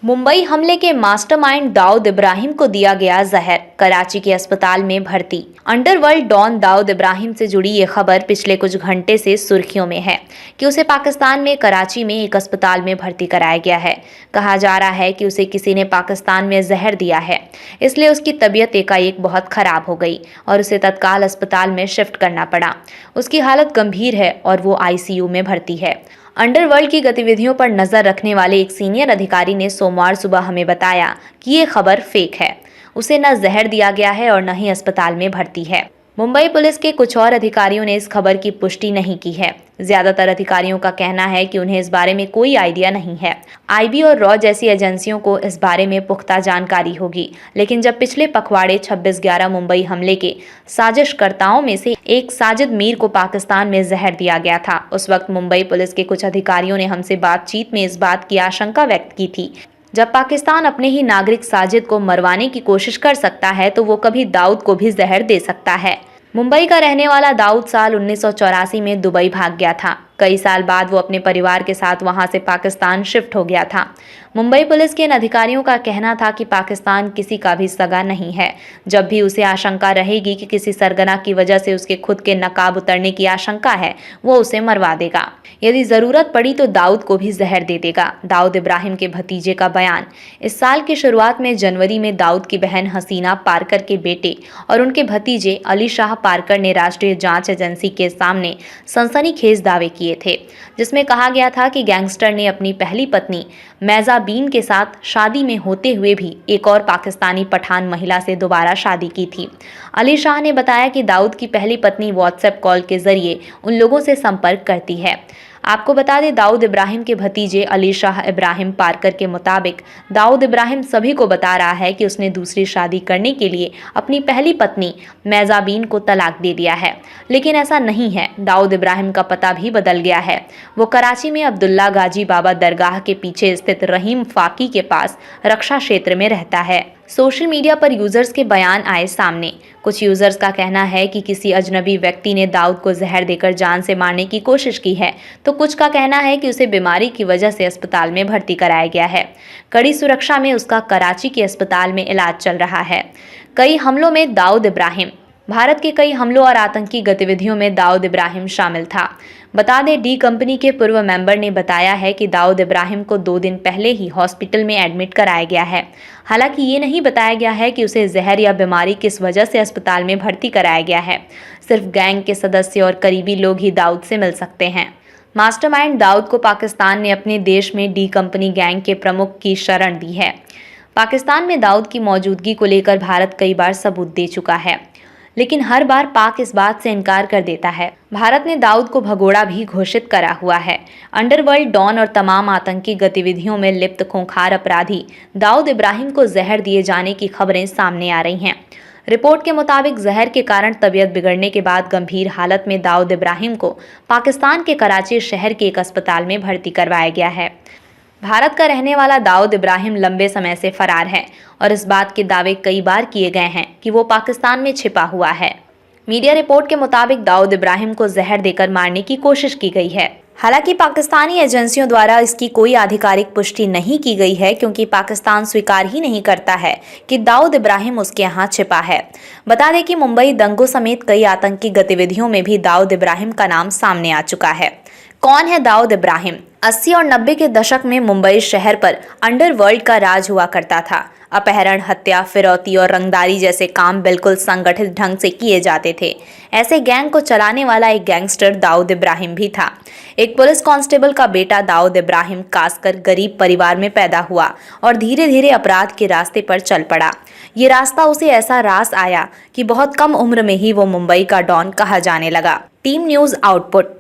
मुंबई हमले के मास्टरमाइंड दाऊद इब्राहिम को दिया गया जहर, कराची के अस्पताल में भर्ती। अंडरवर्ल्ड डॉन दाऊद इब्राहिम से जुड़ी ये खबर पिछले कुछ घंटे से सुर्खियों में है कि उसे पाकिस्तान में कराची में एक अस्पताल में भर्ती कराया गया है। कहा जा रहा है कि उसे किसी ने पाकिस्तान में जहर दिया है, इसलिए उसकी तबीयत एकाएक बहुत खराब हो गई और उसे तत्काल अस्पताल में शिफ्ट करना पड़ा। उसकी हालत गंभीर है और वो आईसीयू में भर्ती है। अंडरवर्ल्ड की गतिविधियों पर नजर रखने वाले एक सीनियर अधिकारी ने सोमवार सुबह हमें बताया कि ये खबर फेक है। उसे न जहर दिया गया है और न ही अस्पताल में भर्ती है। मुंबई पुलिस के कुछ और अधिकारियों ने इस खबर की पुष्टि नहीं की है। ज्यादातर अधिकारियों का कहना है कि उन्हें इस बारे में कोई आइडिया नहीं है। आईबी और रॉ जैसी एजेंसियों को इस बारे में पुख्ता जानकारी होगी, लेकिन जब पिछले पखवाड़े 26/11 मुंबई हमले के साजिशकर्ताओं में से एक साजिद मीर को पाकिस्तान में जहर दिया गया था, उस वक्त मुंबई पुलिस के कुछ अधिकारियों ने हमसे बातचीत में इस बात की आशंका व्यक्त की थी, जब पाकिस्तान अपने ही नागरिक साजिद को मरवाने की कोशिश कर सकता है तो वो कभी दाऊद को भी जहर दे सकता है। मुंबई का रहने वाला दाऊद साल 1984 में दुबई भाग गया था। कई साल बाद वो अपने परिवार के साथ वहां से पाकिस्तान शिफ्ट हो गया था। मुंबई पुलिस के इन अधिकारियों का कहना था कि पाकिस्तान किसी का भी सगा नहीं है। जब भी उसे आशंका रहेगी कि किसी सरगना की वजह से उसके खुद के नकाब उतरने की आशंका है, वो उसे मरवा देगा। यदि जरूरत पड़ी तो दाऊद को भी जहर दे देगा। दाऊद इब्राहिम के भतीजे का बयान। इस साल की शुरुआत में जनवरी में दाऊद की बहन हसीना पारकर के बेटे और उनके भतीजे अली शाह पारकर ने राष्ट्रीय जांच एजेंसी के सामने सनसनीखेज दावे किए थे, जिसमें कहा गया था कि गैंगस्टर ने अपनी पहली पत्नी मैजाबीन के साथ शादी में होते हुए भी एक और पाकिस्तानी पठान महिला से दोबारा शादी की थी। अली शाह ने बताया कि दाऊद की पहली पत्नी व्हाट्सएप कॉल के जरिए उन लोगों से संपर्क करती है। आपको बता दें, दाऊद इब्राहिम के भतीजे अली शाह इब्राहिम पारकर के मुताबिक दाऊद इब्राहिम सभी को बता रहा है कि उसने दूसरी शादी करने के लिए अपनी पहली पत्नी मैजाबीन को तलाक दे दिया है, लेकिन ऐसा नहीं है। दाऊद इब्राहिम का पता भी बदल गया है। वो कराची में अब्दुल्ला गाजी बाबा दरगाह के पीछे स्थित रहीम फाकी के पास रक्षा क्षेत्र में रहता है। सोशल मीडिया पर यूजर्स के बयान आए सामने। कुछ यूजर्स का कहना है कि किसी अजनबी व्यक्ति ने दाऊद को जहर देकर जान से मारने की कोशिश की है, तो कुछ का कहना है कि उसे बीमारी की वजह से अस्पताल में भर्ती कराया गया है। कड़ी सुरक्षा में उसका कराची के अस्पताल में इलाज चल रहा है। कई हमलों में दाऊद इब्राहिम। भारत के कई हमलों और आतंकी गतिविधियों में दाऊद इब्राहिम शामिल था। बता दें, डी कंपनी के पूर्व मेंबर ने बताया है कि दाऊद इब्राहिम को 2 दिन पहले ही हॉस्पिटल में एडमिट कराया गया है। हालांकि ये नहीं बताया गया है कि उसे जहर या बीमारी किस वजह से अस्पताल में भर्ती कराया गया है। सिर्फ गैंग के सदस्य और करीबी लोग ही दाऊद से मिल सकते हैं। मास्टरमाइंड दाऊद को पाकिस्तान ने अपने देश में डी कंपनी गैंग के प्रमुख की शरण दी है। पाकिस्तान में दाऊद की मौजूदगी को लेकर भारत कई बार सबूत दे चुका है, लेकिन हर बार पाक इस बात से इनकार कर देता है। भारत ने दाऊद को भगोड़ा भी घोषित करा हुआ है। अंडरवर्ल्ड डॉन और तमाम आतंकी गतिविधियों में लिप्त खूंखार अपराधी दाऊद इब्राहिम को जहर दिए जाने की खबरें सामने आ रही हैं। रिपोर्ट के मुताबिक जहर के कारण तबीयत बिगड़ने के बाद गंभीर हालत में दाऊद इब्राहिम को पाकिस्तान के कराची शहर के एक अस्पताल में भर्ती करवाया गया है। भारत का रहने वाला दाऊद इब्राहिम लंबे समय से फरार है और इस बात के दावे कई बार किए गए हैं कि वो पाकिस्तान में छिपा हुआ है। मीडिया रिपोर्ट के मुताबिक दाऊद इब्राहिम को जहर देकर मारने की कोशिश की गई है। हालांकि पाकिस्तानी एजेंसियों द्वारा इसकी कोई आधिकारिक पुष्टि नहीं की गई है, क्योंकि पाकिस्तान स्वीकार ही नहीं करता है कि दाऊद इब्राहिम उसके यहाँ छिपा है। बता दें कि मुंबई दंगों समेत कई आतंकी गतिविधियों में भी दाऊद इब्राहिम का नाम सामने आ चुका है। कौन है दाऊद इब्राहिम? 80 और 90 के दशक में मुंबई शहर पर अंडरवर्ल्ड का राज हुआ करता था। अपहरण, हत्या, फिरौती और रंगदारी जैसे काम बिल्कुल संगठित ढंग से किए जाते थे। ऐसे गैंग को चलाने वाला एक गैंगस्टर दाऊद इब्राहिम भी था। एक पुलिस कांस्टेबल का बेटा दाऊद इब्राहिम खासकर गरीब परिवार में पैदा हुआ और धीरे धीरे अपराध के रास्ते पर चल पड़ा। ये रास्ता उसे ऐसा रास आया कि बहुत कम उम्र में ही वो मुंबई का डॉन कहा जाने लगा। Team news output.